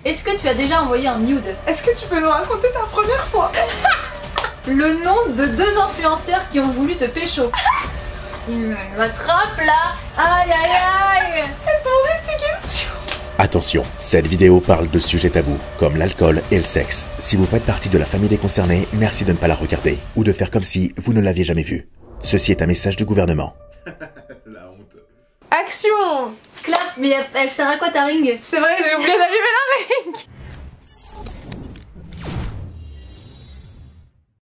Est-ce que tu as déjà envoyé un nude? Est-ce que tu peux nous raconter ta première fois? Le nom de 2 influenceurs qui ont voulu te pécho. Il me m'attrape là. Aïe aïe aïe. Elles sont horribles tes questions. Attention, cette vidéo parle de sujets tabous, comme l'alcool et le sexe. Si vous faites partie de la famille des concernés, merci de ne pas la regarder, ou de faire comme si vous ne l'aviez jamais vue. Ceci est un message du gouvernement. La honte. Action. Clap, mais elle sert à quoi ta ring? C'est vrai, j'ai oublié d'allumer la ring.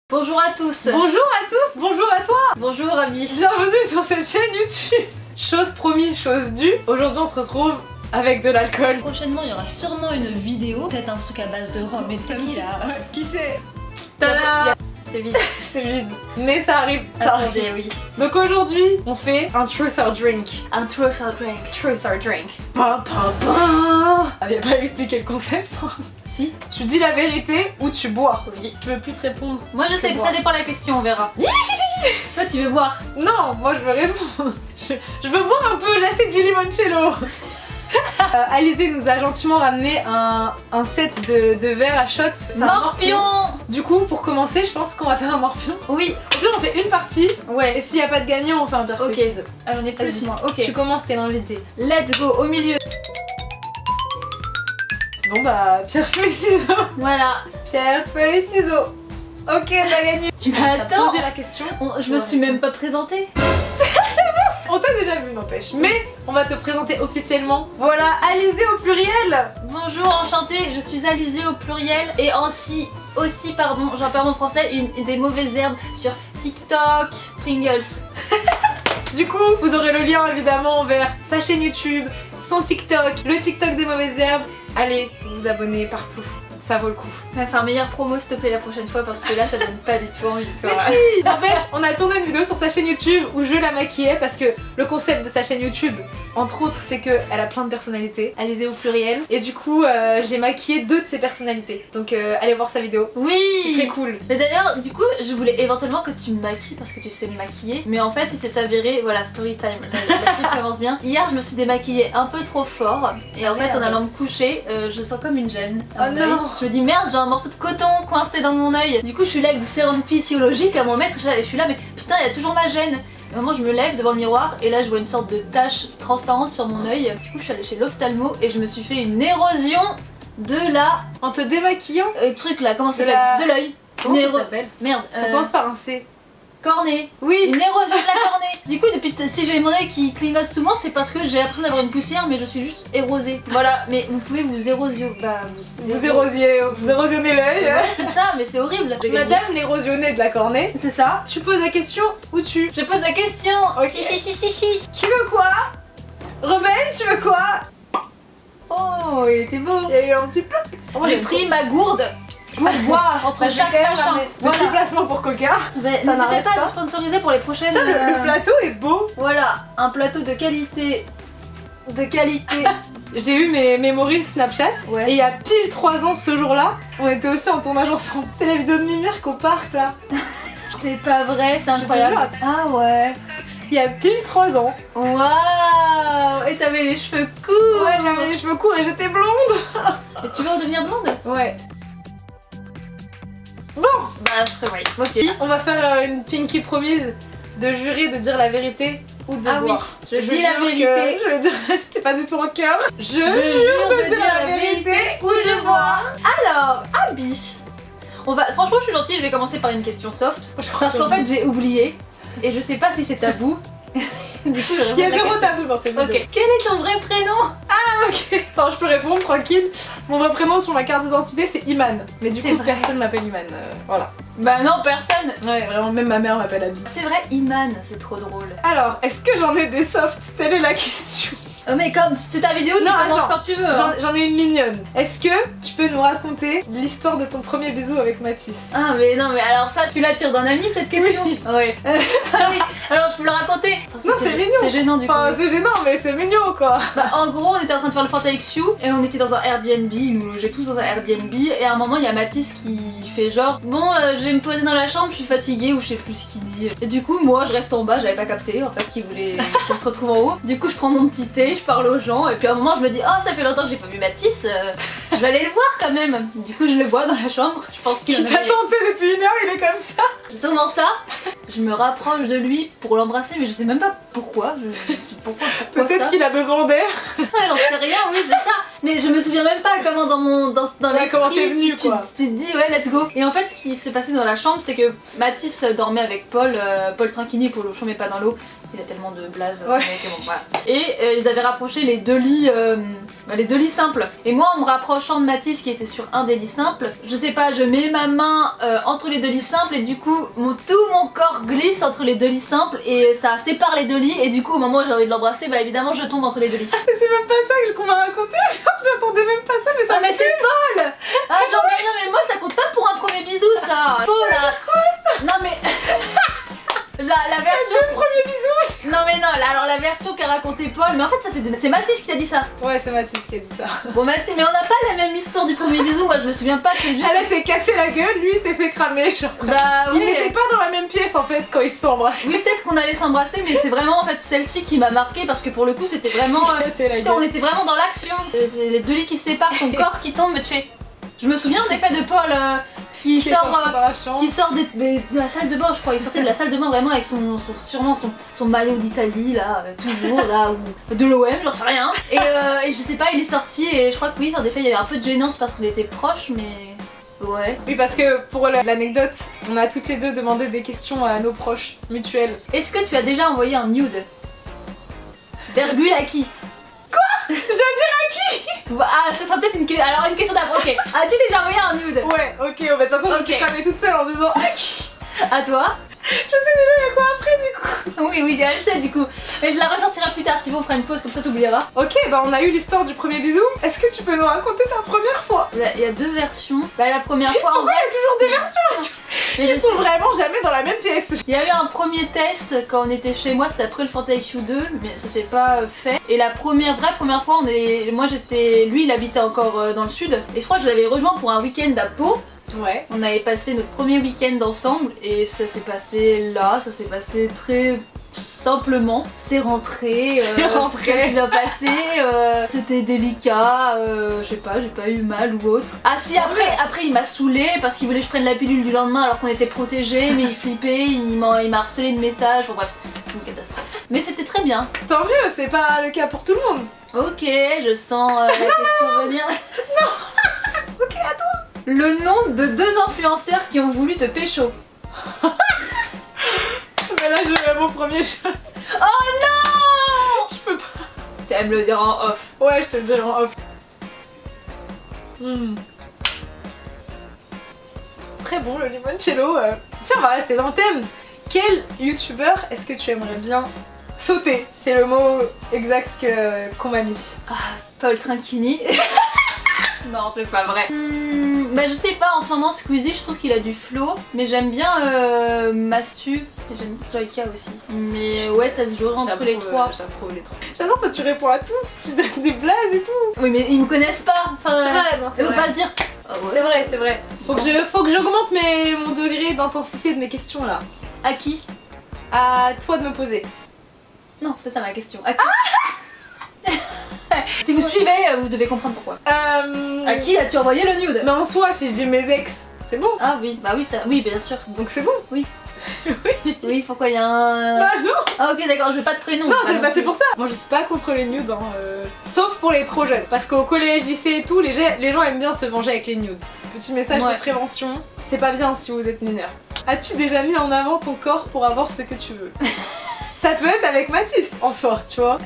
Bonjour à tous. Bonjour à tous, bonjour à toi. Bonjour Abby. Bienvenue sur cette chaîne YouTube. Chose promise, chose due. Aujourd'hui on se retrouve avec de l'alcool. Prochainement il y aura sûrement une vidéo, peut-être un truc à base de rhum et de tequila. Qui sait? Tada. C'est vide. C'est vide. Mais ça arrive, ça arrive. Attendez, oui. Donc aujourd'hui, on fait un truth or drink. Un truth or drink. Truth or drink. Pa pa pa. Ah, y a pas expliqué le concept. Si. Tu dis la vérité ou tu bois. Oui. Tu veux plus répondre? Moi je sais, bois. ça dépend de la question, on verra. Toi tu veux boire? Non, moi je veux répondre. Je veux boire un peu, j'ai acheté du limoncello. Alizé nous a gentiment ramené un set de verres à shot. C'est un Morpion. Du coup, pour commencer, je pense qu'on va faire un morpion. Oui. Donc là, on fait une partie. Ouais. Et s'il n'y a pas de gagnant, on fait un pierre Ok. feuille ciseaux. Ah, j'en ai plus Vas-y. moi. Ok. Tu commences, t'es l'invité. Let's go, au milieu. Bon bah, pierre feuille ciseaux. Voilà. Pierre feuille ciseaux. Ok, t'as gagné. Tu Mais m'as attends. posé la question. Je me suis même pas présentée. On t'a déjà vu, n'empêche. Mais on va te présenter officiellement. Voilà, Alizé au pluriel. Bonjour, enchantée, je suis Alizée au pluriel et aussi pardon, j'en perds mon français, des mauvaises herbes sur TikTok, Pringles. Du coup, vous aurez le lien évidemment vers sa chaîne YouTube, son TikTok, le TikTok des mauvaises herbes. Allez, vous abonnez partout. Ça vaut le coup. On va faire meilleure promo s'il te plaît la prochaine fois parce que là ça donne pas du tout envie de Mais faire. si. N'empêche, on a tourné une vidéo sur sa chaîne YouTube où je la maquillais parce que le concept de sa chaîne YouTube, entre autres, c'est qu'elle a plein de personnalités, Alizé au pluriel. Et du coup, j'ai maquillé 2 de ses personnalités. Donc allez voir sa vidéo. C'est Oui. très cool. Mais d'ailleurs, du coup, je voulais éventuellement que tu me maquilles parce que tu sais me maquiller. Mais en fait, il s'est avéré, voilà, story time, la clip commence bien. Hier, je me suis démaquillée un peu trop fort. Et en fait, en Merde. allant me coucher, je sens comme une gêne. à Oh mon œil. non. Je me dis merde, j'ai un morceau de coton coincé dans mon œil. Du coup, je suis là avec du sérum physiologique à m'en mettre. Et je suis là, mais putain, il y a toujours ma gêne. Et à un moment, je me lève devant le miroir et là, je vois une sorte de tache transparente sur mon œil. Du coup, je suis allée chez l'ophtalmo et je me suis fait une érosion de la En te démaquillant, truc là, comment ça De s'appelle? la- De l'œil. comment Une ça s'appelle? Merde. Ça commence par un C. Cornée. Oui. Une érosion de la cornée. Du coup, depuis si j'ai mon œil qui clignote souvent, c'est parce que j'ai l'impression d'avoir une poussière, mais je suis juste érosée. Voilà, mais vous pouvez vous érosionnez. Bah, Vous érosionnez l'œil. Ouais, c'est ça, mais c'est horrible. J'ai gagné. Madame l'érosionnée de la cornée. C'est ça. Tu poses la question ou tu? Je pose la question. Ok. Hi. Qui veut quoi? Rebelle, tu veux quoi? Oh, il était beau. Il y a eu un petit peu. J'ai pris ma gourde pour boire entre chaque machin. Petit Voilà. placement pour Coca. Bah, Ça N'hésitez n'arrête pas à pas. nous sponsoriser pour les prochaines. Putain, le plateau est beau. Voilà, un plateau de qualité. De qualité. J'ai eu mes memories Snapchat. Ouais. Et il y a pile 3 ans ce jour-là, on était aussi en tournage ensemble. C'était la vidéo de Mimirk au parc là. C'est pas vrai, c'est te incroyable. jure. Ah ouais. Il y a pile 3 ans. Waouh. Et t'avais les cheveux courts. Ouais, j'avais les cheveux courts et j'étais blonde. Et tu veux redevenir blonde? Ouais. Bah je ferais oui. Ok. On va faire une Pinky promise de jurer de dire la vérité ou de Ah oui, boire. je dis la jure que- vérité. Je vais dire, c'était pas du tout en cœur. Je jure de dire la vérité ou je bois. Alors, Abby. Franchement, je suis gentille, je vais commencer par une question soft. Je crois Parce qu'en que- fait, j'ai oublié. Et je sais pas si c'est tabou. Du coup, je réponds Il y a à la zéro question. tabou dans cette vidéo. Ok. Quel est ton vrai prénom? Ok. Attends, je peux répondre tranquille. Mon vrai prénom sur ma carte d'identité c'est Iman. Mais du C'est coup, vrai. personne m'appelle Iman. Voilà. Bah non, personne. Ouais, vraiment, même ma mère m'appelle Abby. C'est vrai, Iman, c'est trop drôle. Alors, est-ce que j'en ai des softs? Telle est la question. Oh mais comme c'est ta vidéo, tu Non, commences attends. quand tu veux. Hein. J'en ai une mignonne. Est-ce que tu peux nous raconter l'histoire de ton premier bisou avec Mathis? Ah mais non mais alors ça tu l'attires d'un ami cette question. Oui. Ouais. Oui. Alors je peux le raconter. Enfin, Non, c'est mignon. C'est gênant du coup. Enfin, c'est gênant, mais c'est mignon quoi. Bah, en gros on était en train de faire le Fanta avec Xiu et on était dans un Airbnb, ils nous logeaient tous dans un Airbnb et à un moment il y a Mathis qui fait genre bon je vais me poser dans la chambre, je suis fatiguée ou je sais plus ce qu'il dit. Et du coup moi je reste en bas, j'avais pas capté en fait qu'il voulait qu'on se retrouve en haut. Du coup je prends mon petit thé, je parle aux gens, et puis à un moment je me dis oh ça fait longtemps que j'ai pas vu Mathis, je vais aller le voir quand même. Du coup je le vois dans la chambre, je pense qu'il Qui t'attend, tu sais, depuis 1 heure, il est comme ça. C'est sûrement ça. Je me rapproche de lui pour l'embrasser, mais je sais même pas pourquoi. Pourquoi Peut-être qu'il a besoin d'air. Ouais, j'en sais rien, oui c'est ça. Mais je me souviens même pas comment dans l'esprit comment c'est venu, tu quoi. te dis ouais let's go. Et en fait ce qui s'est passé dans la chambre c'est que Mathis dormait avec Paul, Paul Trinquini, Paul Auchon mais pas dans l'eau. Il a tellement de blase, ce mec, bon, voilà. Et ils avaient rapproché les deux lits simples. Et moi en me rapprochant de Mathis qui était sur un des lits simples, je sais pas, je mets ma main entre les deux lits simples et du coup tout mon corps glisse entre les deux lits simples et ça sépare les deux lits et du coup au moment où j'ai envie de l'embrasser, bah évidemment je tombe entre les deux lits. Mais c'est même pas ça qu'on m'a raconté, genre j'attendais même pas ça, mais ça. Ah mais c'est Paul. Ah genre mais non mais moi ça compte pas pour un premier bisou ça. Paul là. Non mais la version. Le premier bisou. Non mais non, alors la version qu'a raconté Paul, mais en fait ça c'est Mathis qui t'a dit ça. Ouais c'est Mathis qui a dit ça. Bon Mathis, mais on n'a pas la même histoire du premier bisou, moi je me souviens pas, c'est juste. Elle s'est cassé la gueule, lui il s'est fait cramer, genre. Bah Ils oui. n'étaient pas dans la même pièce en fait quand ils se sont embrassés. Oui peut-être qu'on allait s'embrasser, mais c'est vraiment en fait celle-ci qui m'a marqué parce que pour le coup c'était vraiment. C'est la On gueule. était vraiment dans l'action. C'est les deux lits qui se séparent, ton corps qui tombe, mais tu fais. Je me souviens en effet de Paul qui Qui est sort. entré dans la chambre. Qui sort de la salle de bain, je crois. Il sortait de la salle de bain vraiment avec sûrement son maillot d'Italie là, toujours là, ou de l'OM, j'en sais rien. Et je sais pas, il est sorti et je crois que oui, en effet, il y avait un peu de gênance parce qu'on était proches, mais ouais. Oui parce que pour l'anecdote, on a toutes les deux demandé des questions à nos proches mutuels. Est-ce que tu as déjà envoyé un nude? Virgule à qui? Je dois dire à qui? Ah, ça sera peut-être une question d'après. Ok. As-tu déjà envoyé un nude? Ouais, ok, bah, de toute façon je me suis Ok. cramée toute seule en disant à qui? À toi? Je sais déjà il y a quoi après du coup. Oui, elle sait du coup. Mais je la ressortirai plus tard si tu veux, on fera une pause comme ça t'oublieras. Ok, bah on a eu l'histoire du premier bisou. Est-ce que tu peux nous raconter ta première fois? Il y a deux versions. Bah la première fois en Pourquoi vrai. il y a toujours des versions? Mais Ils je sont sais. vraiment jamais dans la même pièce. Il y a eu un premier test quand on était chez moi, c'était après le Fanta IQ 2, mais ça s'est pas fait. Et la vraie première fois, moi j'étais, lui il habitait encore dans le sud, et je crois que je l'avais rejoint pour un week-end à Pau. Ouais. On avait passé notre premier week-end ensemble et ça s'est passé là, ça s'est passé très simplement. C'est rentré, ça s'est bien passé, c'était délicat, je sais pas, j'ai pas eu mal ou autre. Ah si, après il m'a saoulé parce qu'il voulait que je prenne la pilule du lendemain alors qu'on était protégés, mais il flippait, il m'a harcelé de messages, bon bref, c'est une catastrophe. Mais c'était très bien. Tant mieux, c'est pas le cas pour tout le monde. Ok, je sens la question venir. Ok, à toi. Le nom de deux influenceurs qui ont voulu te pécho. Mais là, je vais mon premier chat. Oh non! Je peux pas. T'aimes le dire en off. Ouais, je te le dirai en off. Très bon le limoncello. Tiens, on va rester dans le thème. Quel youtubeur est-ce que tu aimerais bien sauter? C'est le mot exact qu'on m'a mis. Paul Trinquini. Non, c'est pas vrai. Bah je sais pas, en ce moment Squeezie, je trouve qu'il a du flow, mais j'aime bien Mastu, et j'aime Joyka aussi. Mais ouais, ça se jouerait entre les trois. J'approuve les trois. J'adore que tu réponds à tout, tu donnes des blagues et tout. Oui, mais ils me connaissent pas. Enfin, C'est vrai, non, c'est ils vont vrai. pas se dire. Ah ouais. C'est vrai, c'est vrai. Faut que j'augmente mon degré d'intensité de mes questions là. À qui? À toi de me poser. Non, c'est ça ma question. À qui? Si vous suivez, vous devez comprendre pourquoi. À qui as-tu envoyé le nude? Mais en soi, si je dis mes ex, c'est bon. Ah oui, bah oui, ça, oui, bien sûr. Donc c'est bon. Oui. Oui, pourquoi il y a un. Ah non. Ah ok, d'accord, je veux pas de prénom. Non, Ah, c'est plus. pour ça. Moi, je suis pas contre les nudes, hein, sauf pour les trop jeunes. Parce qu'au collège, lycée et tout, les gens aiment bien se venger avec les nudes. Petit message Ouais. de prévention, c'est pas bien si vous êtes mineur. As-tu déjà mis en avant ton corps pour avoir ce que tu veux? Ça peut être avec Mathis en soi, tu vois.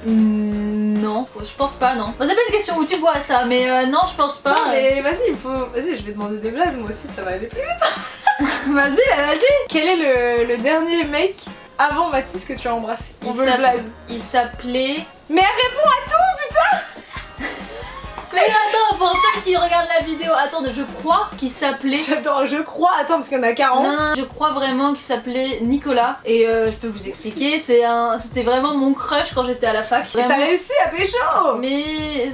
Non, je pense pas, non. Bon, c'est pas une question où tu vois ça, mais non, je pense pas. Non, mais vas-y, vas-y, je vais demander des blazes, moi aussi, ça va aller plus vite. Vas-y. Quel est le dernier mec avant Mathis que tu as embrassé? On veut le blaze. Il s'appelait. Mais réponds à tout. Mais attends, pour peut-être qui regarde la vidéo. Attends, je crois qu'il s'appelait... J'adore, je crois, attends parce qu'il y en a 40. Non, je crois vraiment qu'il s'appelait Nicolas. Et je peux vous expliquer, c'était vraiment mon crush quand j'étais à la fac. Et t'as réussi à pécho. Mais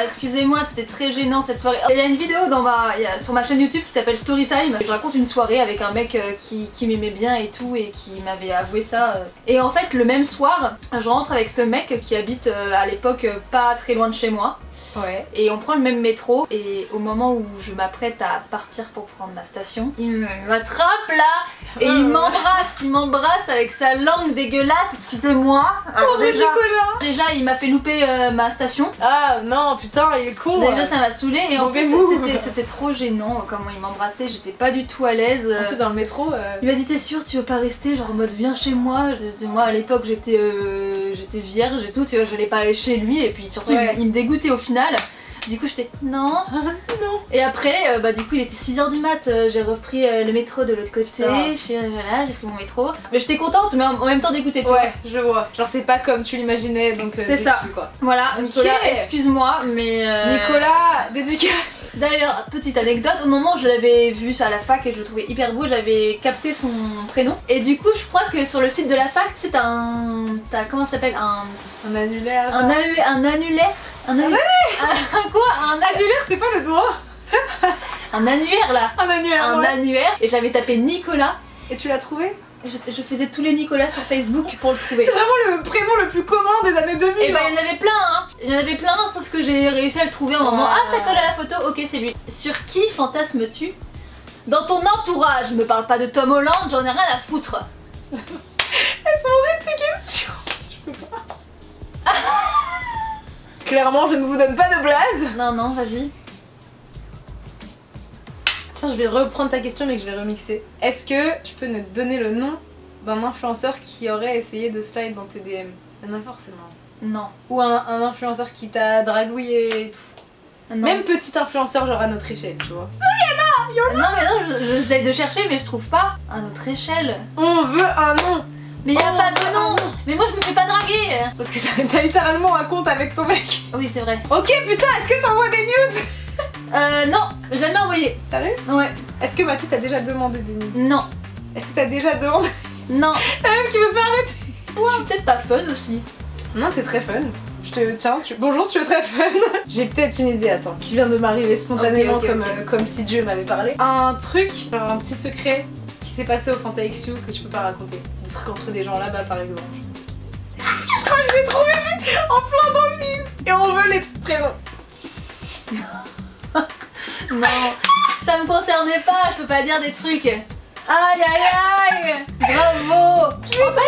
excusez-moi, c'était très gênant cette soirée. Il y a une vidéo sur ma chaîne YouTube qui s'appelle Storytime. Je raconte une soirée avec un mec qui m'aimait bien et tout et qui m'avait avoué ça. Et en fait, le même soir, je rentre avec ce mec qui habite à l'époque pas très loin de chez moi. Ouais. Et on prend le même métro et au moment où je m'apprête à partir pour prendre ma station, il m'attrape là et il m'embrasse avec sa langue dégueulasse, excusez-moi. Oh déjà il m'a fait louper ma station. Ah non putain il est con. Déjà ça m'a saoulé et en plus c'était trop gênant comment il m'embrassait, j'étais pas du tout à l'aise. En plus dans le métro. Il m'a dit t'es sûre tu veux pas rester, genre en mode viens chez moi. Moi à l'époque j'étais vierge et tout, tu vois, je n'allais pas aller chez lui et puis surtout il me dégoûtait au final. Du coup j'étais non. Et après du coup il était 6h du mat, j'ai repris le métro de l'autre côté, voilà, j'ai pris mon métro. Mais j'étais contente mais en même temps dégoûtée. Ouais, je vois. Genre c'est pas comme tu l'imaginais donc c'est ça quoi. Voilà, Nicolas, excuse-moi mais Nicolas, dédicace. D'ailleurs, petite anecdote, au moment où je l'avais vu à la fac et je le trouvais hyper beau, j'avais capté son prénom. Et du coup, je crois que sur le site de la fac, c'est comment ça s'appelle un annulaire. Un annulaire. Quoi Un annulaire, c'est pas le doigt. Un annuaire là. Un annuaire. Un annuaire. Et j'avais tapé Nicolas. Et tu l'as trouvé? Je faisais tous les Nicolas sur Facebook pour le trouver. C'est vraiment le prénom le plus commun des années 2000. Et bah il y en avait plein hein. Il y en avait plein sauf que j'ai réussi à le trouver en moment. Ah ça colle à la photo, ok c'est lui. Sur qui fantasmes-tu? Dans ton entourage, me parle pas de Tom Holland, j'en ai rien à foutre. Elles sont horribles tes questions. Je peux pas. Clairement je ne vous donne pas de blaze. Non vas-y. Tiens, je vais reprendre ta question mais que je vais remixer. Est-ce que tu peux nous donner le nom d'un influenceur qui aurait essayé de slide dans tes DM? Il y en a forcément. Non. Ou un influenceur qui t'a dragouillé et tout. Non. Même petit influenceur genre à notre échelle, tu vois. Il y en a. Non mais non, j'essaye de chercher mais je trouve pas. À notre échelle. On veut un nom. Mais y a pas de nom. Mais moi je me fais pas draguer. Parce que t'as littéralement un compte avec ton mec. Oui c'est vrai. Ok putain, est-ce que t'envoies des nudes? Non, jamais envoyé. Sérieux? Ouais. Est-ce que Mathis t'a déjà demandé des nudes? Non. Est-ce que t'as déjà demandé? Non. La même qui veut pas arrêter. Je suis peut-être pas fun aussi. Non, t'es très fun. Bonjour, tu es très fun. J'ai peut-être une idée, attends, qui vient de m'arriver spontanément comme si Dieu m'avait parlé. Un truc, genre un petit secret qui s'est passé au Fanta XU que tu peux pas raconter. Des trucs entre des gens là-bas par exemple. Je crois que j'ai trouvé en plein dans le mille. Et on veut les prénoms. Non, ça me concernait pas, je peux pas dire des trucs. Aïe aïe aïe. Bravo. J'ai trouvé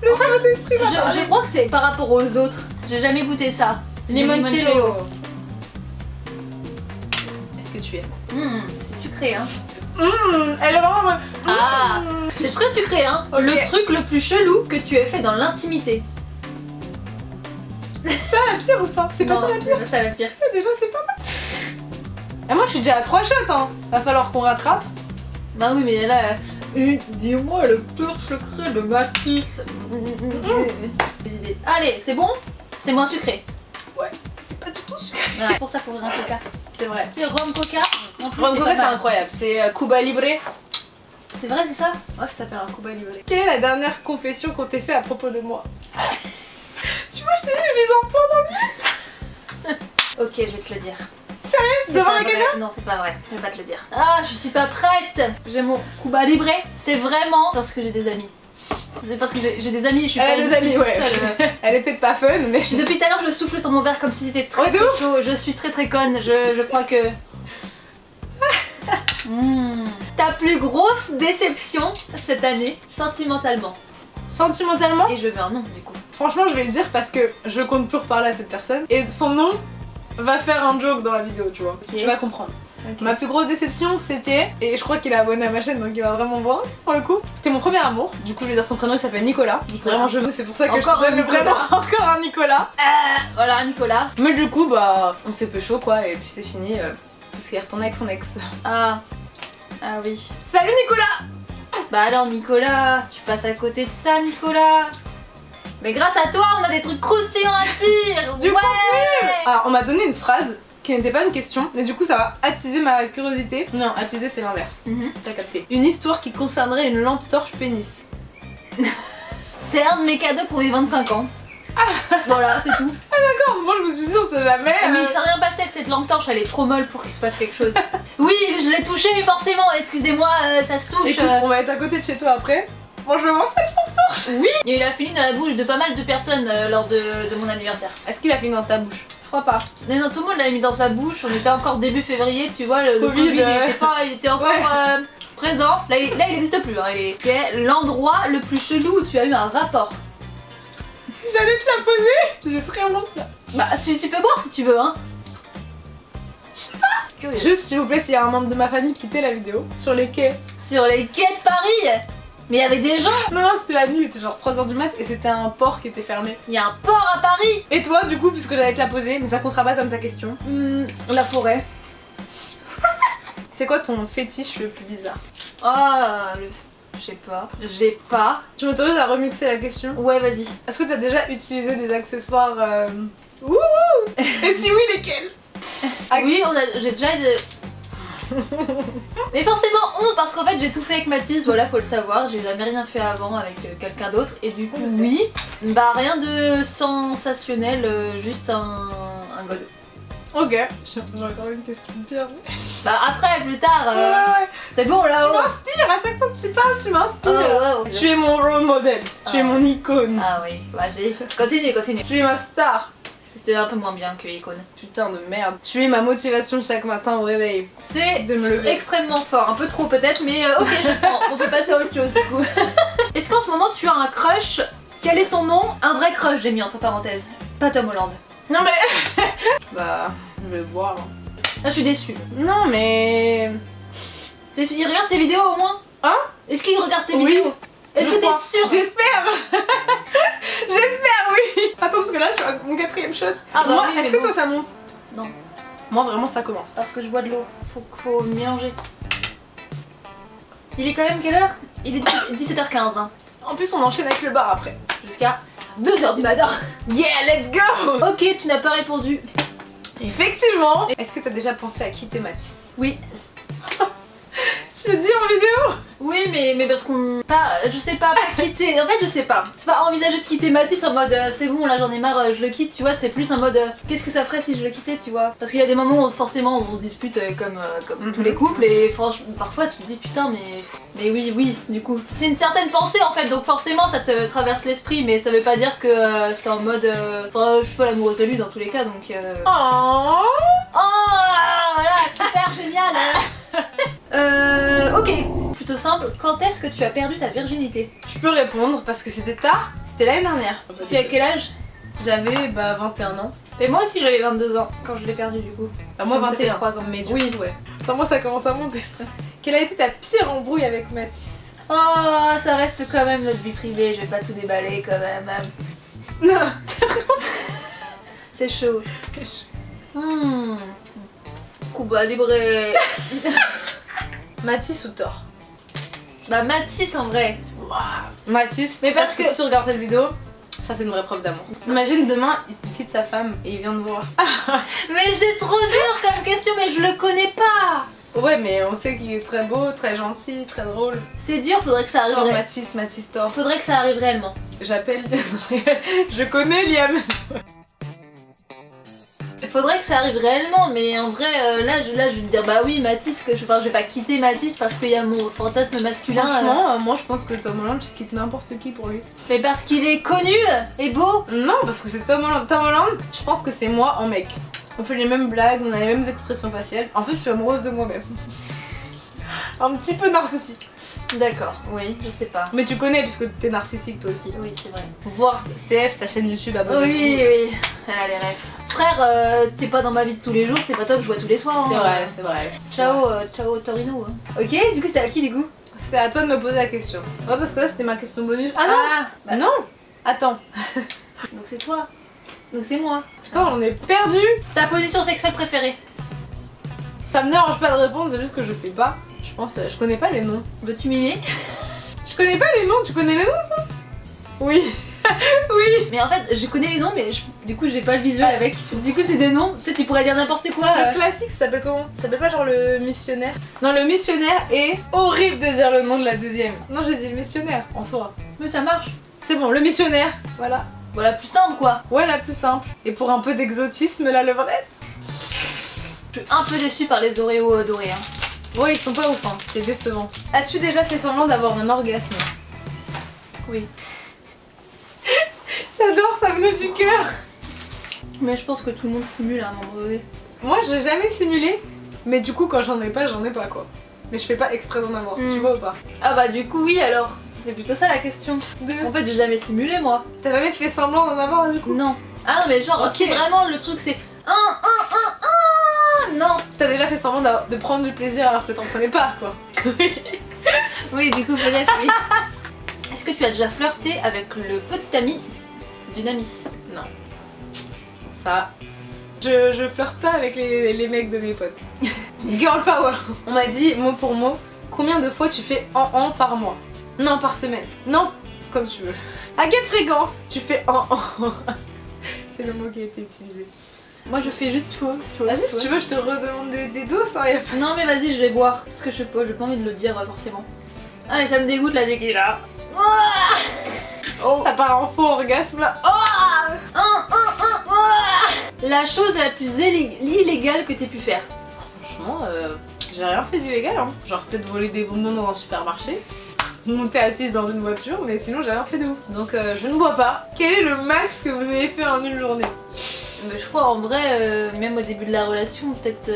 le Saint-Esprit. Je crois que c'est par rapport aux autres. J'ai jamais goûté ça. Limoncello. Est-ce que tu aimes? C'est sucré hein. Elle est vraiment... Ah, c'est très sucré hein. Okay. Le truc le plus chelou que tu aies fait dans l'intimité. Ça la pire ou pas? C'est pas ça la pire? C'est pas ça la pire. Ça déjà c'est pas mal. Et moi je suis déjà à 3 shots hein. Va falloir qu'on rattrape. Bah oui mais là... Dis-moi le pur secret de Mathis. Des idées. Allez, c'est bon? C'est moins sucré. Ouais, c'est pas du tout sucré. Ouais, pour ça faut ouvrir un coca. C'est vrai. C'est rhum coca. Rhum coca c'est incroyable, c'est Cuba Libre. C'est vrai c'est ça? Oh ça s'appelle un Cuba Libre. Quelle est la dernière confession qu'on t'ait fait à propos de moi? Tu vois je t'ai dit je vis en point dans le mille. Ok je vais te le dire. Sérieux? Devant la caméra? Non c'est pas vrai, je vais pas te le dire. Ah je suis pas prête. J'ai mon Cuba Libre. C'est vraiment parce que j'ai des amis. C'est parce que j'ai des amis, je suis pas des amis, ouais. Seule. Elle est peut-être pas fun mais... Depuis tout à l'heure je souffle sur mon verre comme si c'était très chaud. Je suis très conne, je crois que... Ta plus grosse déception cette année, sentimentalement? Sentimentalement? Et je veux un nom du coup. Franchement je vais le dire parce que je compte plus reparler à cette personne. Et son nom va faire un joke dans la vidéo tu vois. Okay. Tu vas comprendre. Okay. Ma plus grosse déception c'était, et je crois qu'il est abonné à ma chaîne donc il va vraiment voir pour le coup, c'était mon premier amour. Du coup je vais dire son prénom, il s'appelle Nicolas. Vraiment c'est pour ça que encore je te donne le prénom. Encore un Nicolas. Voilà un Nicolas. Mais du coup bah on s'est pécho quoi et puis c'est fini parce qu'il est retourné avec son ex. Ah oui. Salut Nicolas. Bah alors Nicolas, tu passes à côté de ça Nicolas. Mais grâce à toi on a des trucs croustillants à dire. Du contenu. Alors on m'a donné une phrase qui n'était pas une question, mais du coup ça va attiser ma curiosité. Non, attiser c'est l'inverse. T'as capté. Une histoire qui concernerait une lampe torche pénis. C'est un de mes cadeaux pour mes 25 ans. Voilà, c'est tout. D'accord, moi je me suis dit on sait jamais. Mais il s'est rien passé avec cette lampe torche, elle est trop molle pour qu'il se passe quelque chose. Oui, je l'ai touchée forcément, excusez-moi, ça se touche. Écoute, on va être à côté de chez toi après. Franchement, c'est... Et il a fini dans la bouche de pas mal de personnes lors de mon anniversaire. Est-ce qu'il a fini dans ta bouche? Je crois pas. Non, tout le monde l'avait mis dans sa bouche, on était encore début février, tu vois, le Covid il était encore présent. Là il n'existe plus. Hein. Quel est l'endroit le plus chelou où tu as eu un rapport? J'allais te la poser. J'ai très honte là. Bah tu peux boire si tu veux hein. Je sais pas. Juste s'il vous plaît, s'il y a un membre de ma famille qui quittait la vidéo. Sur les quais. Sur les quais de Paris. Mais il y avait des gens. Non, c'était la nuit, il était genre 3h du mat et c'était un port qui était fermé. Il y a un port à Paris. Et toi du coup, puisque j'allais te la poser, mais ça comptera pas comme ta question. La forêt. C'est quoi ton fétiche le plus bizarre? Ah, je sais pas. J'ai pas. Tu m'autorises à remixer la question? Ouais, vas-y. Est-ce que t'as déjà utilisé des accessoires Wouhou. Et si oui, lesquels? Oui, j'ai déjà... Mais forcément parce qu'en fait j'ai tout fait avec Mathis, voilà, faut le savoir, j'ai jamais rien fait avant avec quelqu'un d'autre et du coup oui, bah rien de sensationnel, juste un god. Ok, j'ai encore une question pire. Bah après, plus tard, ouais. C'est bon là. Tu m'inspires, à chaque fois que tu parles, tu m'inspires. Ouais. Tu es mon role model, tu es mon icône. Ah oui, vas-y, continue. Tu es ma star. C'était un peu moins bien que Icône. Putain de merde. Tu es ma motivation chaque matin au réveil. C'est de me lever. Extrêmement fort, un peu trop peut-être, mais ok, je prends. On peut passer à autre chose du coup. Est-ce qu'en ce moment tu as un crush? Quel est son nom? Un vrai crush, j'ai mis entre parenthèses. Pas Tom Holland. Non mais... Bah, je vais voir. Là je suis déçue. Non mais... Il regarde tes vidéos au moins? Hein? Est-ce qu'il regarde tes vidéos? Est-ce que t'es sûre? J'espère. J'espère, oui. Attends, parce que là je suis à mon 4ème shot. Ah bah moi, oui, est-ce que toi ça monte? Non. Moi vraiment ça commence. Parce que je bois de l'eau. Faut mélanger. Il est quand même quelle heure? Il est 17h15. Hein. En plus on enchaîne avec le bar après. Jusqu'à 2h du matin. Yeah, let's go. Ok, tu n'as pas répondu. Effectivement. Est-ce que t'as déjà pensé à quitter Mathis? Oui. Tu le dis en vidéo? Oui, mais parce qu'on... je sais pas quitter... En fait, je sais pas. C'est pas envisager de quitter Mathis en mode c'est bon, là j'en ai marre, je le quitte, tu vois. C'est plus en mode qu'est-ce que ça ferait si je le quittais, tu vois. Parce qu'il y a des moments où forcément on se dispute comme tous les couples et franchement, parfois tu te dis putain, mais oui, du coup. C'est une certaine pensée en fait, donc forcément ça te traverse l'esprit, mais ça veut pas dire que c'est en mode... Enfin, je fais l'amoureuse de lui dans tous les cas, donc... Oh, voilà, super génial. Ok, plutôt simple. Quand est-ce que tu as perdu ta virginité? je peux répondre parce que c'était tard, c'était l'année dernière. Tu as quel âge? J'avais 21 ans. Et moi aussi j'avais 22 ans quand je l'ai perdu du coup. Bah, moi Donc, ça fait 21 3 ans. mais du Oui. coup, ouais. Enfin, moi ça commence à monter. Quelle a été ta pire embrouille avec Mathis? Oh, ça reste quand même notre vie privée, je vais pas tout déballer quand même. Non. C'est chaud. Cuba Libre. Mathis ou Thor? Bah Mathis en vrai. Mathis, mais parce sache que si tu regardes cette vidéo, ça c'est une vraie preuve d'amour. Imagine demain, il quitte sa femme et il vient de voir. Mais c'est trop dur comme question, mais je le connais pas. Ouais, mais on sait qu'il est très beau, très gentil, très drôle. C'est dur, faudrait que ça arrive. Thor, Mathis, Thor. Faudrait que ça arrive réellement. J'appelle... Je connais Liam. Faudrait que ça arrive réellement, mais en vrai, là, je vais te dire bah oui, Mathis, je vais pas quitter Mathis parce qu'il y a mon fantasme masculin. Franchement, moi je pense que Tom Holland, je quitte n'importe qui pour lui. Mais parce qu'il est connu et beau. Non, parce que c'est Tom Holland. Tom Holland, je pense que c'est moi en mec. On fait les mêmes blagues, on a les mêmes expressions faciales. En fait, je suis amoureuse de moi-même. Un petit peu narcissique. D'accord, oui, je sais pas. Mais tu connais puisque t'es narcissique toi aussi. Oui, c'est vrai. Voir CF, sa chaîne YouTube, abonnez-vous. Oui, elle a les rêves. Frère, t'es pas dans ma vie de tous les jours, c'est pas toi que je vois tous les soirs. C'est hein. vrai, c'est vrai. Ciao Torino. Hein. Ok, du coup c'est à qui du coup? C'est à toi de me poser la question. Ouais, parce que là c'était ma question bonus. Ah non bah, non. Attends. Donc c'est toi. Donc c'est moi. Putain, on est perdu. Ta position sexuelle préférée? Ça me dérange pas de répondre, c'est juste que je sais pas. Je pense, je connais pas les noms. Veux-tu mimer? Je connais pas les noms, tu connais les noms toi? Oui. Oui. Mais en fait, je connais les noms, mais du coup, j'ai pas le visuel avec. Du coup, c'est des noms. Peut-être tu pourrais dire n'importe quoi. Le classique, ça s'appelle comment? Ça s'appelle pas genre le missionnaire? Non, le missionnaire est horrible de dire le nom de la deuxième. Non, j'ai dit le missionnaire en soi. Mais ça marche. C'est bon, le missionnaire. Voilà. Voilà, plus simple quoi. Ouais, la plus simple. Et pour un peu d'exotisme, la levrette. Je suis un peu déçue par les Oreos dorés. Hein. Ouais, ils sont pas ouf, hein. C'est décevant. As-tu déjà fait semblant d'avoir un orgasme? Oui. J'adore, ça venait du cœur. Mais je pense que tout le monde simule à un moment donné. Moi, j'ai jamais simulé. Mais du coup, quand j'en ai pas quoi. Mais je fais pas exprès d'en avoir, tu vois ou pas? Ah bah du coup, oui alors. C'est plutôt ça la question. En fait, j'ai jamais simulé moi. T'as jamais fait semblant d'en avoir du coup? Non. Ah non, mais genre, Ok. si vraiment le truc c'est non. T'as déjà fait semblant de prendre du plaisir alors que t'en prenais pas, quoi. Oui, du coup, peut-être, oui. Est-ce que tu as déjà flirté avec le petit ami d'une amie? Non. Ça. Je flirte pas avec les mecs de mes potes. Girl power. On m'a dit, mot pour mot, combien de fois tu fais en par mois? Non, par semaine. Non, comme tu veux. À quelle fréquence tu fais en? C'est le mot qui a été utilisé. Moi, je fais juste true. Vas-y, si tu veux, je te redemande des doses, hein, y a pas... Non, mais vas-y, je vais boire. Parce que je sais pas, j'ai pas envie de le dire forcément. Ah, mais ça me dégoûte la tequila. Oh. Ça part en faux orgasme là. Oh. La chose la plus illégale que t'aies pu faire? Franchement, j'ai rien fait d'illégal, hein. Genre peut-être voler des bonbons dans un supermarché, monter assise dans une voiture, mais sinon j'ai rien fait de ouf. Donc je ne bois pas. Quel est le max que vous avez fait en une journée? Mais je crois en vrai, même au début de la relation, peut-être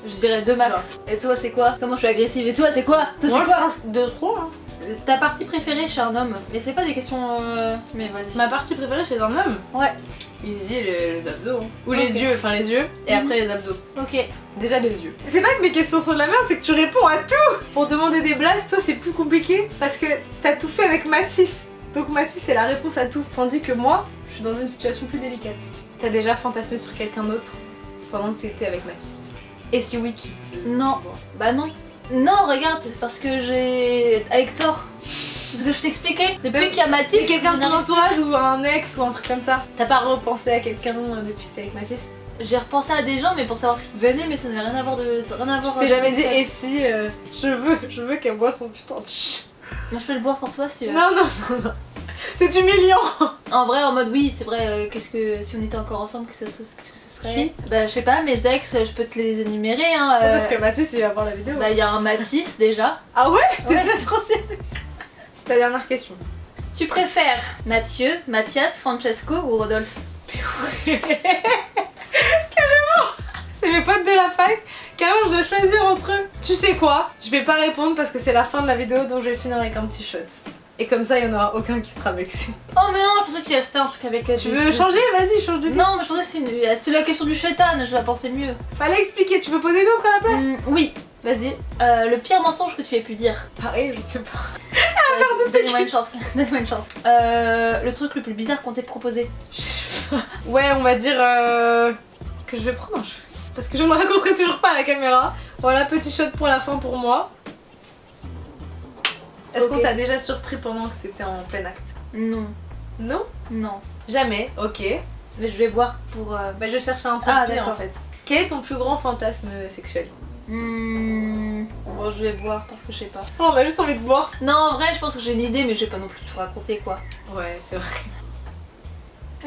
je dirais 2 max. Et toi, c'est quoi? Comment je suis agressive? Et toi, c'est quoi? Toi, Moi, c'est quoi? je pense 2-3. Hein. Ta partie préférée chez un homme? Mais c'est pas des questions. Mais vas-y. Ma partie préférée chez un homme? Ouais. Easy, les abdos. Hein. Ou Ok. les yeux, enfin les yeux, et après les abdos. Ok. Déjà les yeux. C'est pas que mes questions sont de la merde, c'est que tu réponds à tout. Pour demander des blagues, toi c'est plus compliqué parce que t'as tout fait avec Mathis. Donc Mathis c'est la réponse à tout. Tandis que moi, je suis dans une situation plus délicate. T'as déjà fantasmé sur quelqu'un d'autre pendant que t'étais avec Mathis? Et si oui, qui? Non. Bah non. Non, regarde, parce que j'ai. Avec Thor. C'est ce que je t'expliquais. Depuis qu'il y a Mathis. C'est quelqu'un de je ton n'arrive- entourage ou un ex ou un truc comme ça? T'as pas repensé à quelqu'un depuis que t'es avec Mathis? J'ai repensé à des gens, mais pour savoir ce qu'ils devenaient, mais ça n'avait rien à voir de. Rien à voir. Tu t'es jamais dit, et et si je veux qu'elle boit son putain de ch... Moi, je peux le boire pour toi si tu veux. Non, non, non, non. C'est humiliant. En vrai, en mode oui, c'est vrai. Qu'est-ce que si on était encore ensemble, qu'est-ce que ce serait? Qui? Bah, je sais pas, mes ex, je peux te les énumérer. Hein. Parce que Mathis il va voir la vidéo. Bah, il y a un Mathis déjà. Ah ouais? T'es Ouais. déjà sorti. C'est ta dernière question. Tu préfères Mathieu, Mathias, Francesco ou Rodolphe? C'est mes potes de la fac. Carrément, je dois choisir entre eux. Tu sais quoi? Je vais pas répondre parce que c'est la fin de la vidéo, donc je vais finir avec un petit shot. Et comme ça, il y en aura aucun qui sera vexé. Oh, mais non, je pensais qu'il restait un truc avec. Tu veux changer? Vas-y, change de question. Non, mais je pensais que c'est la question du chétan, je la pensais mieux. Fallait expliquer. Tu veux poser une autre à la place? Oui. Vas-y. Le pire mensonge que tu aies pu dire. Pareil, je sais pas. Donnez-moi une chance. Donnez-moi une chance. Le truc le plus bizarre qu'on t'ait proposé. Ouais, on va dire que je vais prendre un shot. Parce que je ne raconterai toujours pas à la caméra. Voilà, petit shot pour la fin pour moi. Est-ce qu'on Ok. t'a déjà surpris pendant que t'étais en plein acte? Non. Non? Non. Jamais, ok. Mais je vais boire pour. Bah je cherche un truc Ah, pire en d'accord. fait. Quel est ton plus grand fantasme sexuel? Bon, je vais boire parce que je sais pas. Oh, on a juste envie de boire. Non, en vrai, je pense que j'ai une idée, mais je vais pas non plus tout raconter quoi. Ouais, c'est vrai.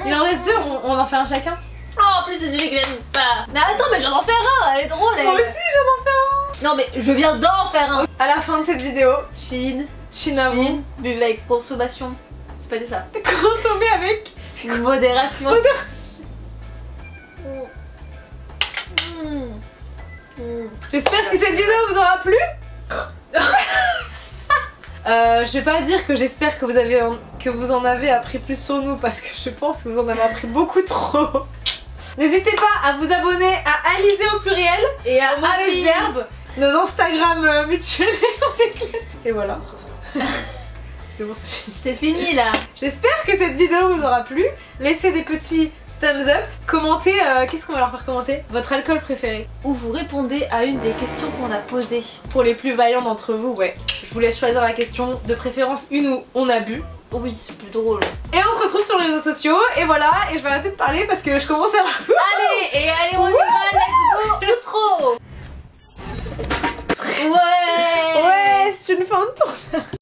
Il en reste deux, on en fait un chacun? Oh, en plus, c'est celui que j'aime pas. Mais attends, mais j'en en faire un, elle est drôle. Elle. Moi aussi j'en en fais Non, mais je viens d'en faire un. un. À la fin de cette vidéo, Chine, Chinamon, chine, bu avec consommation. C'est pas ça. consommé avec. Modération. J'espère que cette vidéo vous aura plu. Je vais pas dire que j'espère que vous en avez appris plus sur nous parce que je pense que vous en avez appris beaucoup trop. N'hésitez pas à vous abonner à Alizé au pluriel, Et à aux mauvaises Abby. herbes, nos Instagram mutuels et voilà. C'est bon, c'est fini. C'est fini là. J'espère que cette vidéo vous aura plu. Laissez des petits thumbs up. Commentez, qu'est-ce qu'on va leur faire commenter? Votre alcool préféré. Où vous répondez à une des questions qu'on a posées. Pour les plus vaillants d'entre vous, ouais. Je vous laisse choisir la question. De préférence une où on a bu. Oui, c'est plus drôle. Et on se retrouve retrouve sur les réseaux sociaux et voilà, et je vais arrêter de parler parce que je commence à... Allez, on y va, let's go, outro. Ouais. Ouais, c'est une fin de tournage.